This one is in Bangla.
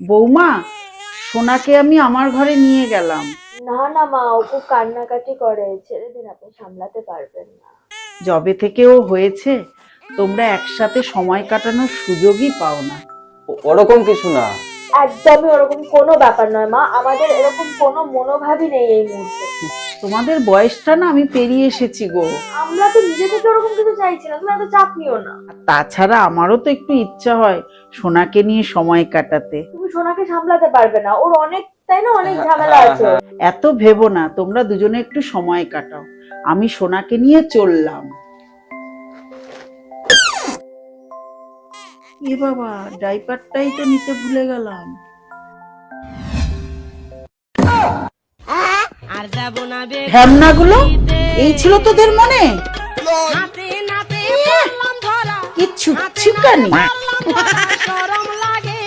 বৌমা, সোনাকে আমি আমার ঘরে নিয়ে গেলাম। না না মা, ও খুব কান্নাকাটি করে, ছেড়ে দিন, আপনি সামলাতে পারবেন না। যবে থেকে ও হয়েছে তোমরা একসাথে সময় কাটানোর সুযোগই পাও না। ওরকম কিছু না। একদমই ওরকম কোনো ব্যাপার নয় মা, আমাদের এরকম কোনো মনোভাবই নেই এই মুহূর্তে। তোমাদের বয়সটা না আমি পেরিয়ে এসেছি গো। আমরা তো নিজে থেকে ওরকম কিছু চাইছি না, তুমি এত চাপ নিও না। আর তাছাড়া আমারও তো একটু ইচ্ছা হয় সোনাকে নিয়ে সময় কাটাতে। তুমি সোনাকে সামলাতে পারবে না, ওর অনেক, তাই না, অনেক ঝামেলা হ্যাঁ, আছে। হ্যাঁ। এত ভেবো না, তোমরা দুজনে একটু সময় কাটাও, আমি সোনাকে নিয়ে চললাম। এ বাবা, ডাইপারটাই তো নিতে ভুলে গেলাম। আর যাব না ঢ্যামনাগুলো এই ছিল তোদের মনে? হাতে নাতে পড়লাম ধরা কিচ্ছু ছিকানি। শরম লাগে